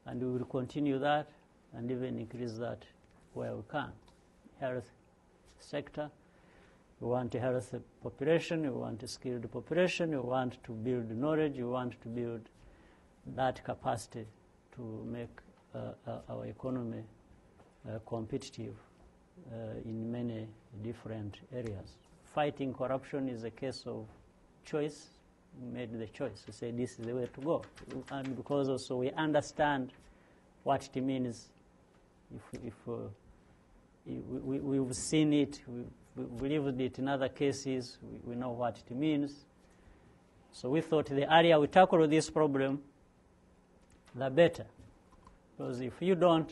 And we will continue that and even increase that where we can. Health sector, we want a healthy population, we want a skilled population, we want to build knowledge, we want to build that capacity to make our economy competitive in many different areas. Fighting corruption is a case of choice. We made the choice. We say this is the way to go. And because also we understand what it means. If we've seen it, we lived it in other cases, we know what it means. So we thought the earlier we tackle this problem, the better. Because if you don't,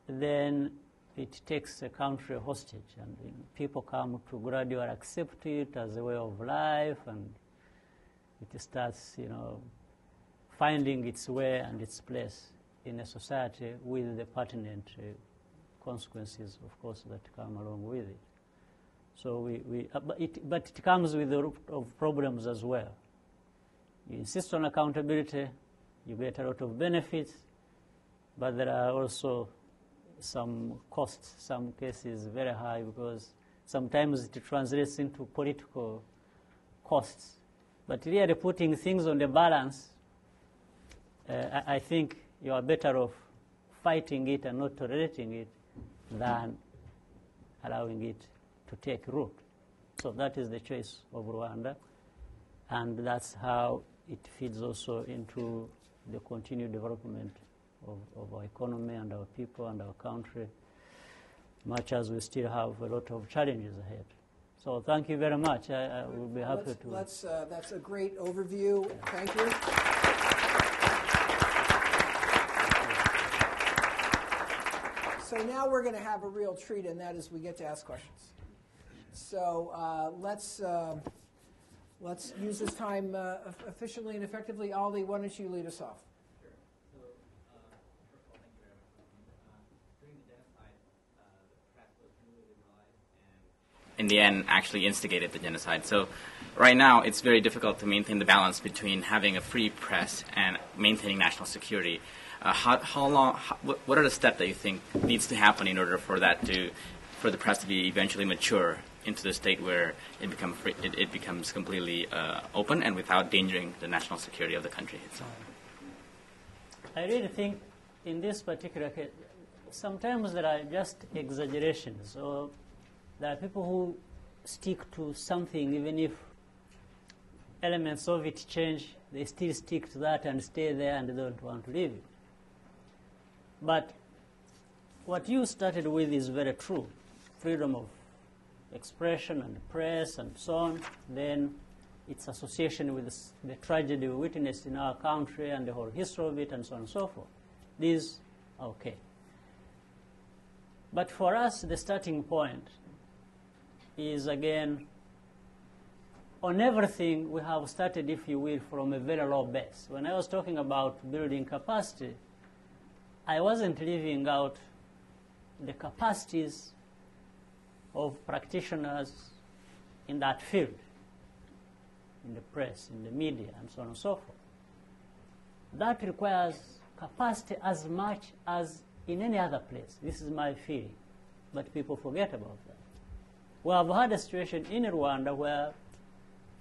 then it takes a country hostage, and people come to gradually accept it as a way of life, and it starts, finding its way and its place in a society with the pertinent consequences, of course, that come along with it. So but it comes with a lot of problems as well. You insist on accountability, you get a lot of benefits, but there are also some costs, some cases very high, because sometimes it translates into political costs. But really putting things on the balance, I think you are better off fighting it and not tolerating it than allowing it to take root. So that is the choice of Rwanda, and that's how it feeds also into the continued development of our economy and our people and our country, much as we still have a lot of challenges ahead. So thank you very much. I will be happy to. That's a great overview. Thank you. So now we're going to have a real treat, and that is we get to ask questions. So let's use this time efficiently and effectively. Aldi, why don't you lead us off? In the end, actually instigated the genocide. So right now, it's very difficult to maintain the balance between having a free press and maintaining national security. What are the steps that you think needs to happen in order for the press to be eventually mature into the state where it becomes completely open and without endangering the national security of the country itself? I really think in this particular case, sometimes there are just exaggerations, or there are people who stick to something even if elements of it change, they still stick to that and stay there and they don't want to leave it. But what you started with is very true. Freedom of expression and press and so on, then its association with the tragedy we witnessed in our country and the whole history of it and so on and so forth. These are okay. But for us, the starting point is, again, on everything we have started, if you will, from a very low base. When I was talking about building capacity, I wasn't leaving out the capacities of practitioners in that field, in the press, in the media, and so on and so forth. That requires capacity as much as in any other place. This is my feeling, but people forget about that. We have had a situation in Rwanda where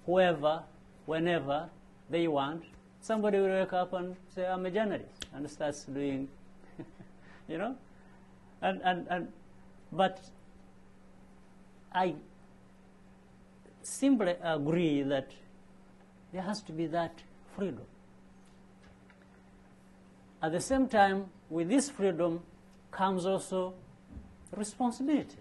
whoever, whenever they want, somebody will wake up and say, I'm a journalist, and starts doing, but I simply agree that there has to be that freedom. At the same time, with this freedom comes also responsibility.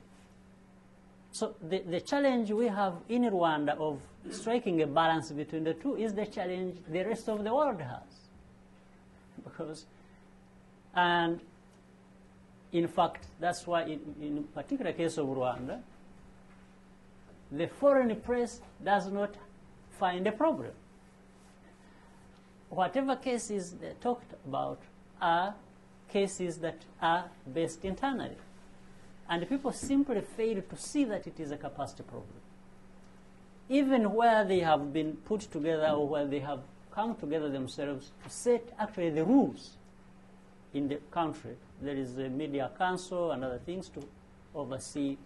So the challenge we have in Rwanda of striking a balance between the two is the challenge the rest of the world has. And in fact, that's why in particular case of Rwanda, the foreign press does not find a problem. Whatever cases they talked about are cases that are based internally. And people simply fail to see that it is a capacity problem. Even where they have been put together or where they have come together themselves to set actually the rules in the country, there is a media council and other things to oversee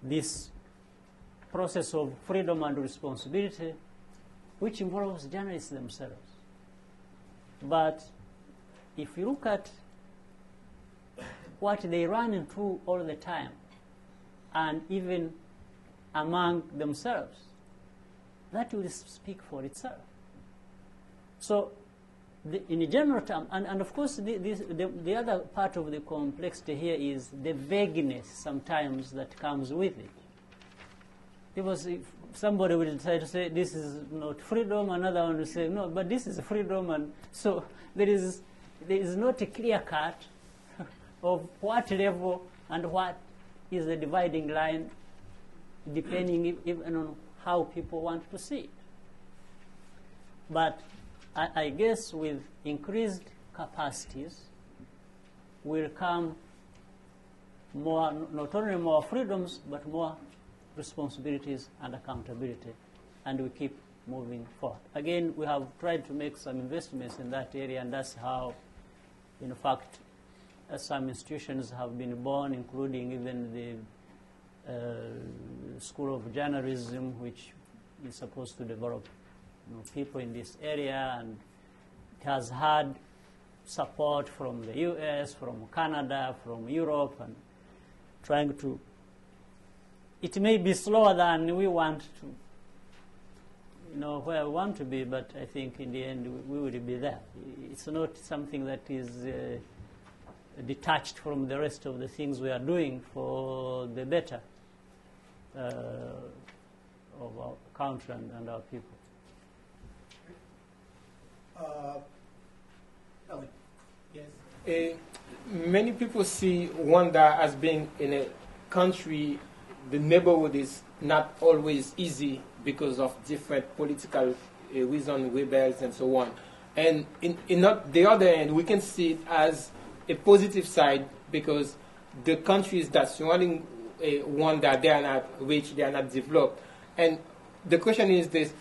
this process of freedom and responsibility, which involves journalists themselves. But if you look at what they run into all the time, and even among themselves, that will speak for itself. So, in a general term, and of course, the other part of the complexity here is the vagueness sometimes that comes with it. Because if somebody will try to say this is not freedom, another one will say no, but this is freedom, and so there is not a clear cut of what level and what is the dividing line, depending even on how people want to see it. But I guess with increased capacities will come more, not only more freedoms, but more responsibilities and accountability, and we keep moving forward. Again, we have tried to make some investments in that area, and that's how, in fact, some institutions have been born, including even the School of Journalism, which is supposed to develop people in this area, and it has had support from the US, from Canada, from Europe, and trying to. It may be slower than we want to, where we want to be, but I think in the end we will be there. It's not something that is detached from the rest of the things we are doing for the better of our country and our people. Ellie. Yes. Many people see Rwanda as being in a country, the neighborhood is not always easy because of different political reasons, rebels, and so on. And in the other end, we can see it as a positive side because the countries that surrounding Rwanda, they are not rich, they are not developed. And the question is this: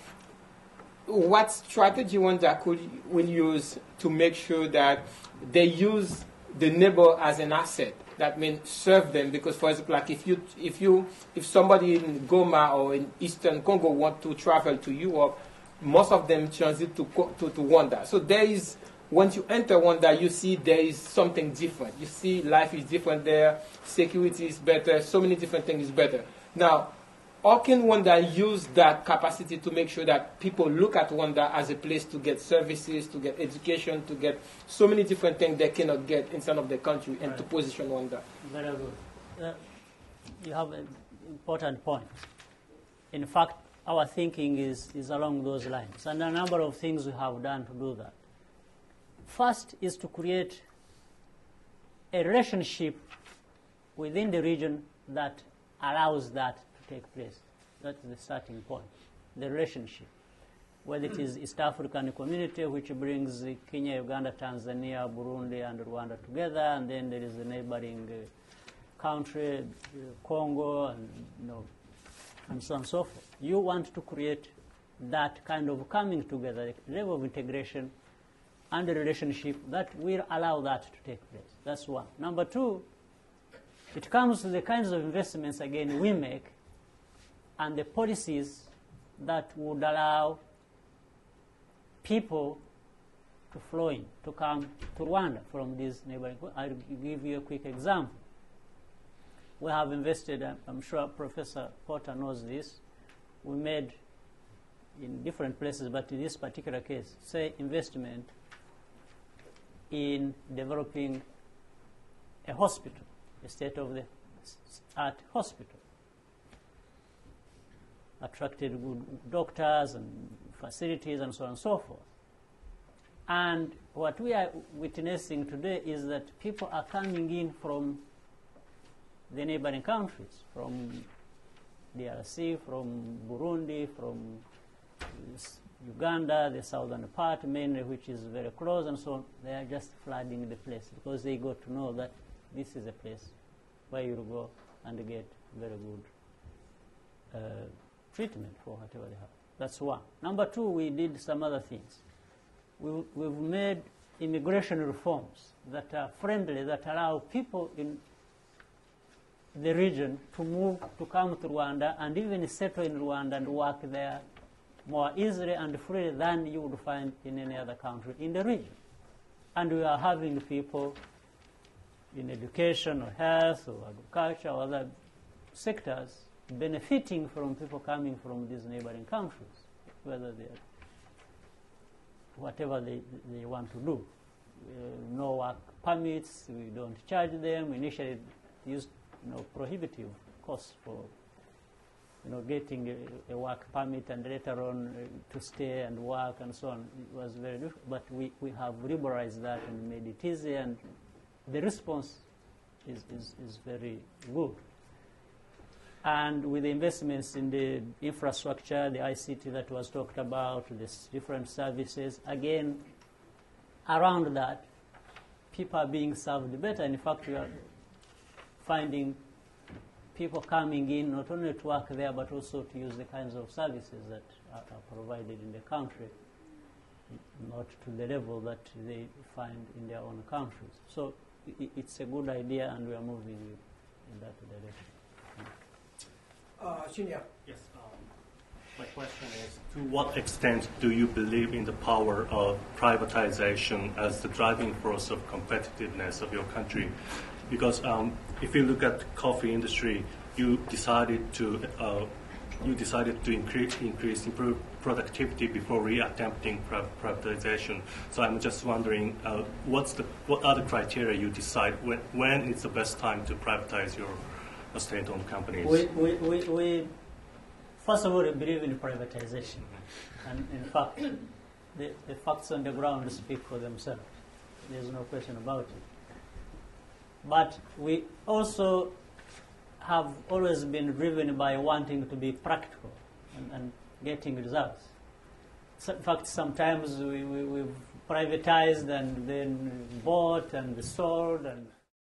what strategy Rwanda will use to make sure that they use the neighbor as an asset? That means serve them, because, for example, like if somebody in Goma or in Eastern Congo want to travel to Europe, most of them transit to Rwanda. So there is, once you enter Rwanda, you see there is something different. You see life is different there, security is better, so many different things is better. Now, how can Rwanda use that capacity to make sure that people look at Rwanda as a place to get services, to get education, to get so many different things they cannot get inside of the country, and to position Rwanda? Very good. You have an important point. In fact, our thinking is along those lines, and a number of things we have done to do that. First is to create a relationship within the region that allows that to take place. That's the starting point, the relationship. Whether it is East African community, which brings Kenya, Uganda, Tanzania, Burundi, and Rwanda together, and then there is the neighboring country, Congo, and and so on and so forth. You want to create that kind of coming together, the level of integration and the relationship that will allow that to take place. That's one. Number two, it comes to the kinds of investments, again, we make and the policies that would allow people to flow in, to come to Rwanda from these neighboring countries. I'll give you a quick example. We have invested, I'm sure Professor Porter knows this, we made in different places, but in this particular case, say investment in developing a hospital, a state-of-the-art hospital. Attracted good doctors and facilities and so on and so forth. And what we are witnessing today is that people are coming in from the neighboring countries, from DRC, from Burundi, from Uganda, the southern part mainly, which is very close and so on. They are just flooding the place because they got to know that this is a place where you go and get very good treatment for whatever they have. That's one. Number two, we did some other things. We've made immigration reforms that are friendly, that allow people in the region to move, to come to Rwanda and even settle in Rwanda and work there more easily and freely than you would find in any other country in the region. And we are having people in education or health or agriculture or other sectors benefiting from people coming from these neighboring countries, whether they're whatever they want to do. No work permits, we don't charge them. Initially, it used prohibitive costs for getting a work permit and later on to stay and work and so on. It was very difficult, but we have liberalized that and made it easy, and the response is very good. And with the investments in the infrastructure, the ICT that was talked about, the different services, again, around that, people are being served better. In fact, we are finding people coming in not only to work there, but also to use the kinds of services that are provided in the country, not to the level that they find in their own countries. So it's a good idea, and we are moving in that direction. Shinya. Yes. My question is, to what extent do you believe in the power of privatization as the driving force of competitiveness of your country? Because if you look at the coffee industry, you decided to improve productivity before re-attempting privatization. So I'm just wondering, what are the criteria you decide when it's the best time to privatize your state-owned companies? We first of all, we believe in privatization. And in fact, the facts on the ground speak for themselves. There's no question about it. But we also have always been driven by wanting to be practical and getting results. So in fact, sometimes we've privatized and then bought and sold and